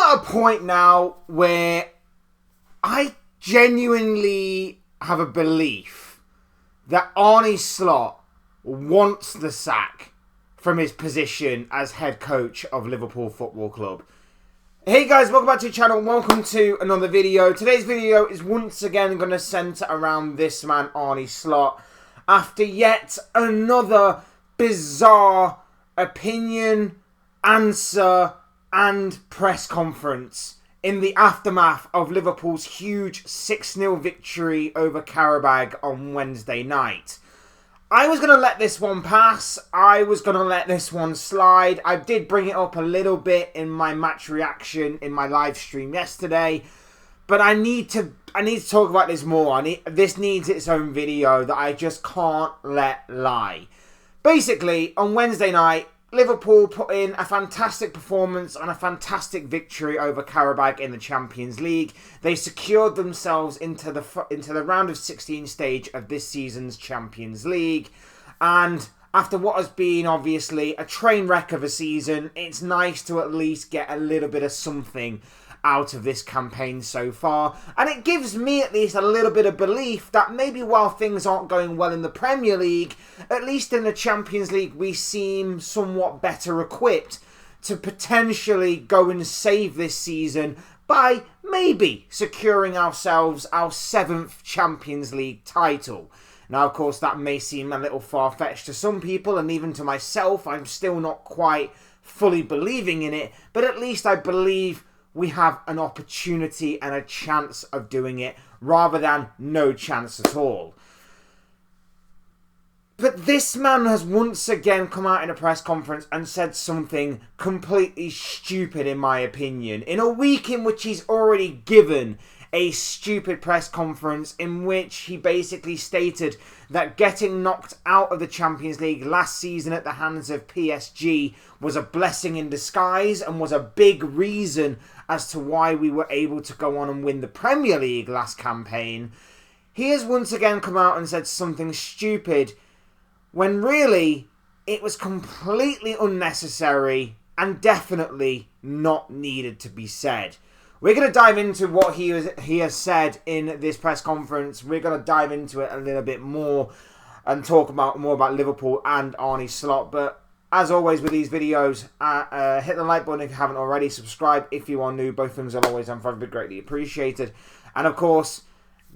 at a point now where I genuinely have a belief that Arne Slot wants the sack from his position as head coach of Liverpool Football Club. Hey guys, welcome back to the channel. Welcome to another video. Today's video is once again going to centre around this man, Arne Slot, after yet another bizarre opinion, answer and press conference in the aftermath of Liverpool's huge 6-0 victory over Qarabag on Wednesday night. I was going to let this one pass. I was going to let this one slide. I did bring it up a little bit in my match reaction in my live stream yesterday, but I need to talk about this more. This needs its own video that I just can't let lie. Basically, on Wednesday night, Liverpool put in a fantastic performance and a fantastic victory over Qarabag in the Champions League. They secured themselves into the round of 16 stage of this season's Champions League. And after what has been obviously a train wreck of a season, it's nice to at least get a little bit of something out of this campaign so far, and it gives me at least a little bit of belief that maybe while things aren't going well in the Premier League, at least in the Champions League we seem somewhat better equipped to potentially go and save this season by maybe securing ourselves our 7th Champions League title. Now, of course, that may seem a little far-fetched to some people, and even to myself, I'm still not quite fully believing in it, but at least I believe we have an opportunity and a chance of doing it rather than no chance at all. But this man has once again come out in a press conference and said something completely stupid in my opinion. In a week in which he's already given a stupid press conference in which he basically stated that getting knocked out of the Champions League last season at the hands of PSG was a blessing in disguise and was a big reason as to why we were able to go on and win the Premier League last campaign. He has once again come out and said something stupid when really it was completely unnecessary and definitely not needed to be said. We're going to dive into what he has said in this press conference. We're going to dive into it a little bit more and talk more about Liverpool and Arne Slot. But as always with these videos, hit the like button if you haven't already. Subscribe if you are new. Both things are always and forever greatly appreciated. And of course,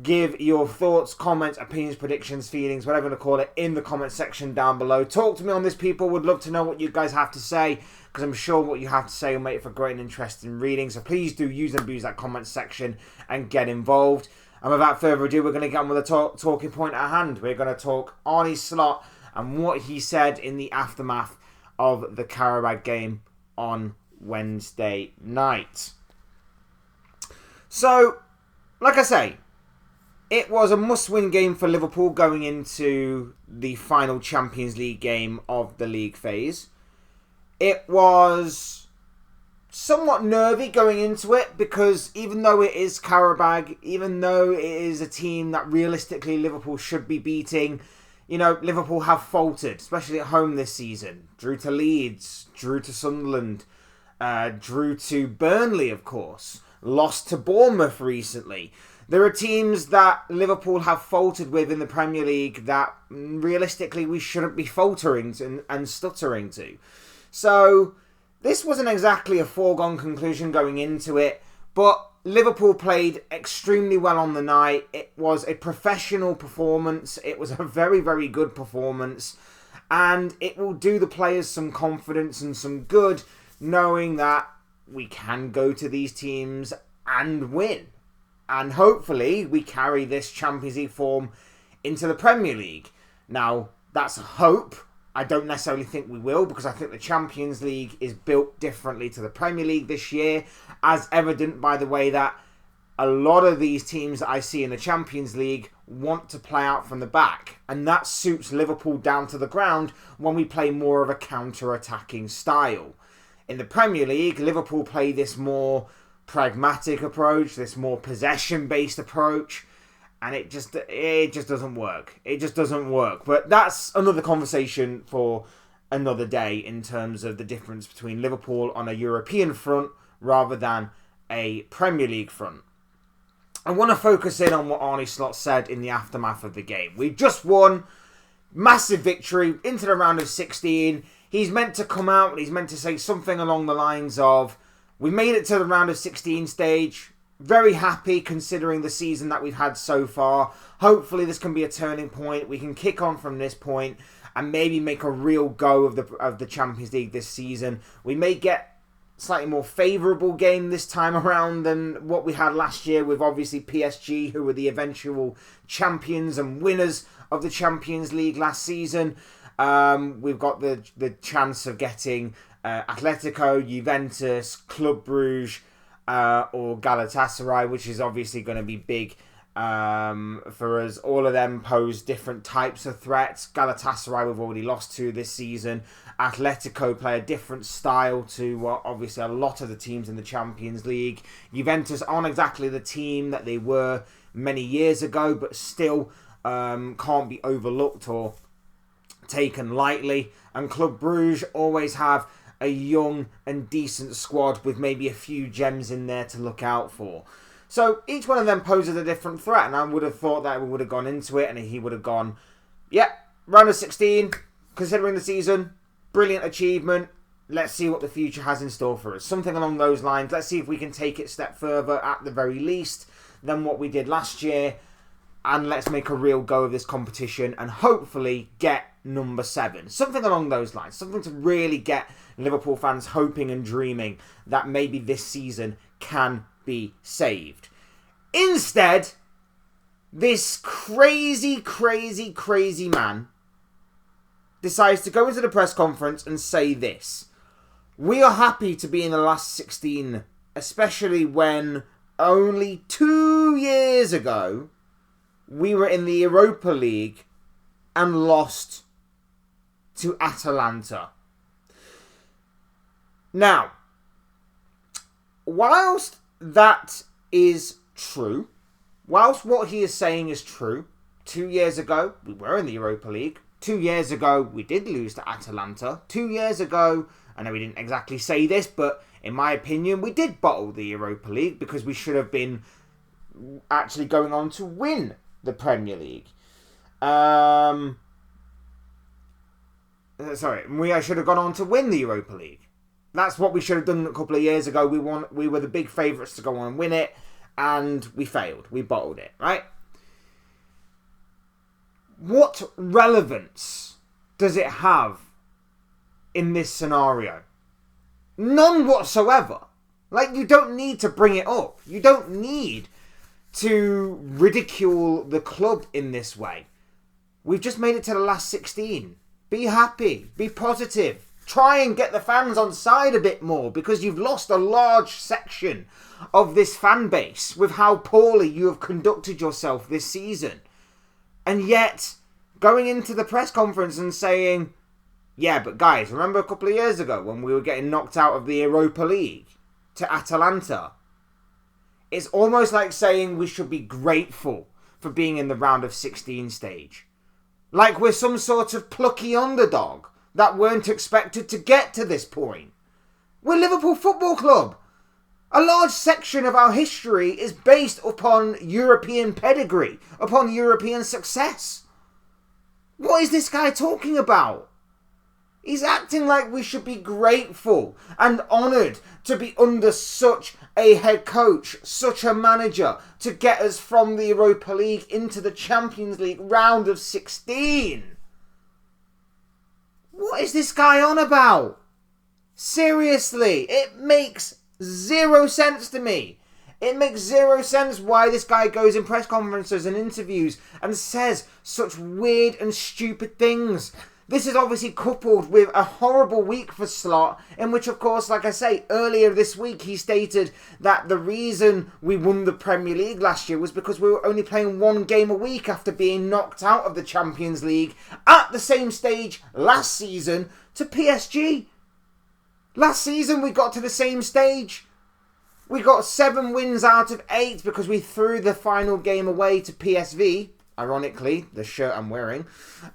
give your thoughts, comments, opinions, predictions, feelings, whatever you want to call it, in the comment section down below. Talk to me on this, people. Would love to know what you guys have to say, because I'm sure what you have to say will make it for great and interesting reading. So please do use and abuse that comment section and get involved. And without further ado, we're going to get on with the talking point at hand. We're going to talk Arne Slot and what he said in the aftermath of the Qarabag game on Wednesday night. So, like I say, it was a must-win game for Liverpool going into the final Champions League game of the league phase. It was somewhat nervy going into it because even though it is Qarabag, even though it is a team that realistically Liverpool should be beating, you know, Liverpool have faltered, especially at home this season. Drew to Leeds, drew to Sunderland, drew to Burnley, of course, lost to Bournemouth recently. There are teams that Liverpool have faltered with in the Premier League that realistically we shouldn't be faltering and stuttering to. So this wasn't exactly a foregone conclusion going into it, but Liverpool played extremely well on the night. It was a professional performance. It was a very, very good performance, and it will do the players some confidence and some good knowing that we can go to these teams and win. And hopefully we carry this Champions League form into the Premier League. Now, that's a hope. I don't necessarily think we will, because I think the Champions League is built differently to the Premier League this year, as evident by the way that a lot of these teams that I see in the Champions League want to play out from the back. And that suits Liverpool down to the ground when we play more of a counter-attacking style. In the Premier League, Liverpool play this more pragmatic approach, this more possession-based approach, and it just doesn't work. It just doesn't work. But that's another conversation for another day in terms of the difference between Liverpool on a European front rather than a Premier League front, I want to focus in on what Arne Slot said in the aftermath of the game. We just won, massive victory, into the round of 16. He's meant to come out and he's meant to say something along the lines of, we made it to the round of 16 stage. Very happy considering the season that we've had so far. Hopefully this can be a turning point. We can kick on from this point and maybe make a real go of the Champions League this season. We may get slightly more favourable game this time around than what we had last year with obviously PSG, who were the eventual champions and winners of the Champions League last season. We've got the chance of getting Atletico, Juventus, Club Brugge, or Galatasaray, which is obviously going to be big for us. All of them pose different types of threats. Galatasaray we've already lost to this season. Atletico play a different style to obviously a lot of the teams in the Champions League. Juventus aren't exactly the team that they were many years ago, but still can't be overlooked or taken lightly. And Club Brugge always have a young and decent squad with maybe a few gems in there to look out for. So each one of them poses a different threat, and I would have thought that we would have gone into it and he would have gone, yeah, round of 16, considering the season, brilliant achievement, let's see what the future has in store for us. Something along those lines. Let's see if we can take it a step further at the very least than what we did last year, and let's make a real go of this competition and hopefully get number 7. Something along those lines. Something to really get Liverpool fans hoping and dreaming that maybe this season can be saved. Instead, this crazy man decides to go into the press conference and say this: we are happy to be in the last 16, especially when only 2 years ago we were in the Europa League and lost to Atalanta. Now, whilst that is true, whilst what he is saying is true, 2 years ago we were in the Europa League, 2 years ago we did lose to Atalanta, 2 years ago, I know we didn't exactly say this, but in my opinion we did bottle the Europa League because we should have been actually going on to win the Premier League. We should have gone on to win the Europa League. That's what we should have done a couple of years ago. We were the big favourites to go on and win it, and we failed. We bottled it, right? What relevance does it have in this scenario? None whatsoever. Like, you don't need to bring it up. You don't need to ridicule the club in this way. We've just made it to the last 16. Be happy. Be positive. Try and get the fans on side a bit more, because you've lost a large section of this fan base with how poorly you have conducted yourself this season. And yet, going into the press conference and saying, yeah, but guys, remember a couple of years ago when we were getting knocked out of the Europa League to Atalanta? It's almost like saying we should be grateful for being in the round of 16 stage. Like we're some sort of plucky underdog that weren't expected to get to this point. We're Liverpool Football Club. A large section of our history is based upon European pedigree, upon European success. What is this guy talking about? He's acting like we should be grateful and honoured to be under such a head coach, such a manager, to get us from the Europa League into the Champions League round of 16. What is this guy on about? Seriously, it makes zero sense to me. It makes zero sense why this guy goes in press conferences and interviews and says such weird and stupid things. This is obviously coupled with a horrible week for Slot, in which, of course, like I say, earlier this week he stated that the reason we won the Premier League last year was because we were only playing one game a week after being knocked out of the Champions League at the same stage last season to PSG. Last season we got to the same stage. We got 7 wins out of 8 because we threw the final game away to PSV. Ironically, the shirt I'm wearing.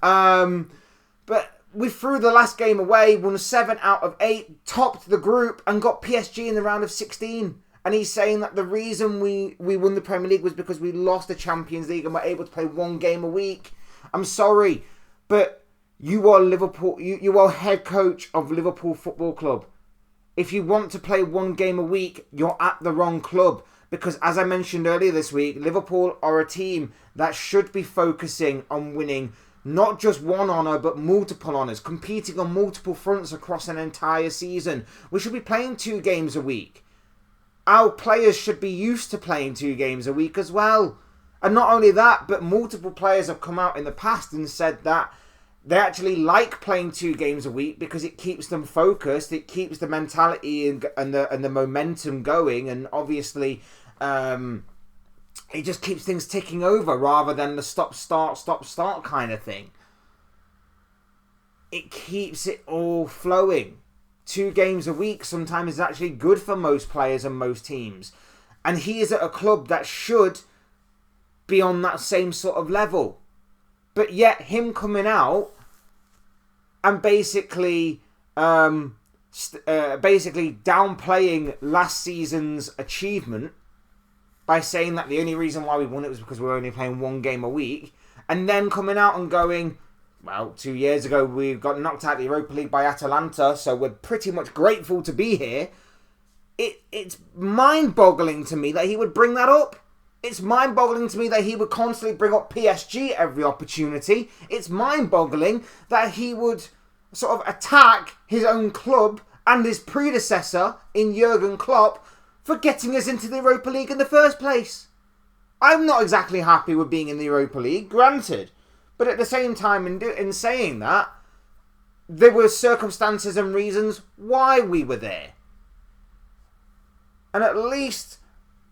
But we threw the last game away, won 7 out of 8, topped the group, and got PSG in the round of 16. And he's saying that the reason we won the Premier League was because we lost the Champions League and were able to play one game a week. I'm sorry, but you are Liverpool. You are head coach of Liverpool Football Club. If you want to play one game a week, you're at the wrong club. Because as I mentioned earlier this week, Liverpool are a team that should be focusing on winning not just one honour, but multiple honours, competing on multiple fronts across an entire season. We should be playing 2 games a week. Our players should be used to playing 2 games a week as well. And not only that, but multiple players have come out in the past and said that they actually like playing 2 games a week because it keeps them focused, it keeps the mentality and the momentum going, and obviously it just keeps things ticking over rather than the stop-start kind of thing. It keeps it all flowing. 2 games a week sometimes is actually good for most players and most teams. And he is at a club that should be on that same sort of level. But yet him coming out and basically downplaying last season's achievement by saying that the only reason why we won it was because we were only playing 1 game a week, and then coming out and going, well, 2 years ago we got knocked out of the Europa League by Atalanta, so we're pretty much grateful to be here. It's mind-boggling to me that he would bring that up. It's mind-boggling to me that he would constantly bring up PSG every opportunity. It's mind-boggling that he would sort of attack his own club and his predecessor in Jurgen Klopp for getting us into the Europa League in the first place. I'm not exactly happy with being in the Europa League, granted. But at the same time, in saying that, there were circumstances and reasons why we were there. And at least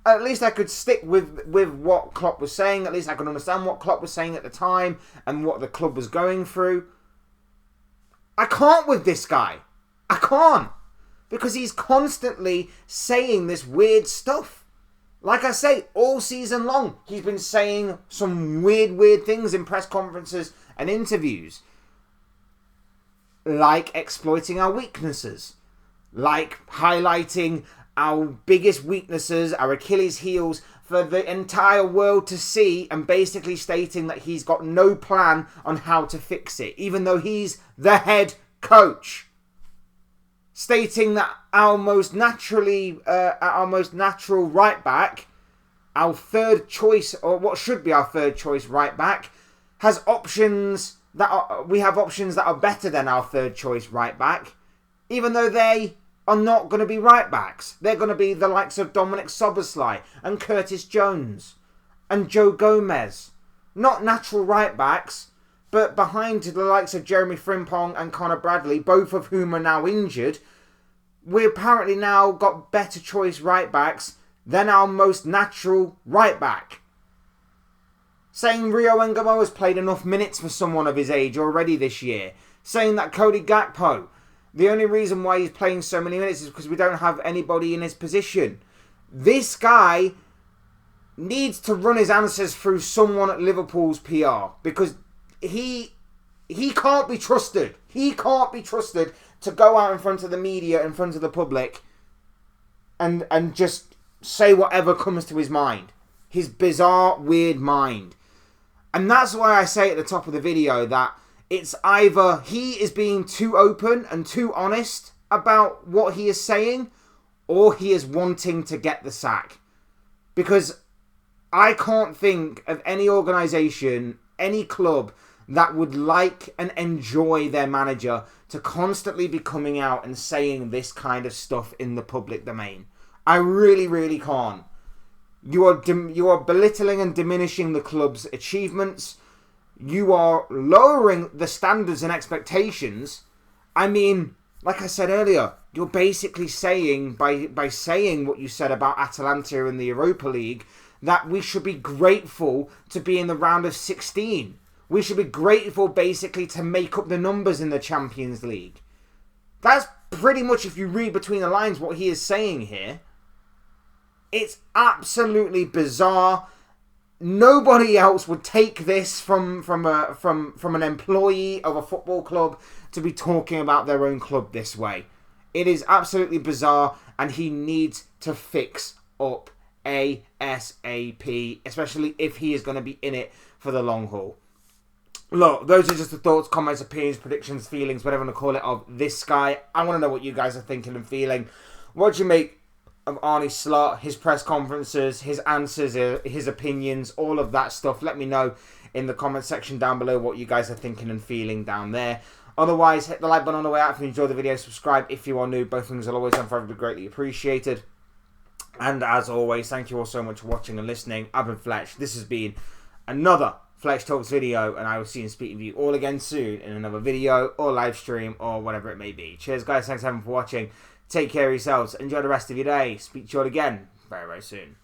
I could stick with what Klopp was saying. At least I could understand what Klopp was saying at the time and what the club was going through. I can't with this guy. I can't. Because he's constantly saying this weird stuff. Like I say, all season long, he's been saying some weird things in press conferences and interviews. Like exploiting our weaknesses. Like highlighting our biggest weaknesses, our Achilles heels, for the entire world to see, and basically stating that he's got no plan on how to fix it, even though he's the head coach. Stating that our most natural right back, our third choice, or what should be our third choice right back, has options that are better than our third choice right back, even though they are not going to be right backs. They're going to be the likes of Dominic Szoboszlai and Curtis Jones and Joe Gomez. Not natural right backs, but behind the likes of Jeremy Frimpong and Conor Bradley, both of whom are now injured, we apparently now got better choice right backs than our most natural right back. Saying Rio Ngamo has played enough minutes for someone of his age already this year. Saying that Cody Gakpo, the only reason why he's playing so many minutes is because we don't have anybody in his position. This guy needs to run his answers through someone at Liverpool's PR, because he can't be trusted. He can't be trusted to go out in front of the media, in front of the public, and just say whatever comes to his mind. His bizarre, weird mind. And that's why I say at the top of the video that it's either he is being too open and too honest about what he is saying, or he is wanting to get the sack. Because I can't think of any organisation, any club that would like and enjoy their manager to constantly be coming out and saying this kind of stuff in the public domain. I really, really can't. You are belittling and diminishing the club's achievements. You are lowering the standards and expectations. I mean, like I said earlier, you're basically saying, by saying what you said about Atalanta in the Europa League, that we should be grateful to be in the round of 16. We should be grateful, basically, to make up the numbers in the Champions League. That's pretty much, if you read between the lines, what he is saying here. It's absolutely bizarre. Nobody else would take this from an employee of a football club to be talking about their own club this way. It is absolutely bizarre, and he needs to fix up ASAP, especially if he is going to be in it for the long haul. Look, those are just the thoughts, comments, opinions, predictions, feelings, whatever you want to call it, of this guy. I want to know what you guys are thinking and feeling. What do you make of Arne Slot, his press conferences, his answers, his opinions, all of that stuff? Let me know in the comment section down below what you guys are thinking and feeling down there. Otherwise, hit the like button on the way out if you enjoyed the video. Subscribe if you are new. Both things will always and forever be greatly appreciated. And as always, thank you all so much for watching and listening. I've been Fletch. This has been another Fletch Talks video, and I will see and speak with you all again soon in another video or live stream or whatever it may be. Cheers, guys. Thanks everyone for watching. Take care of yourselves. Enjoy the rest of your day. Speak to you all again very, very soon.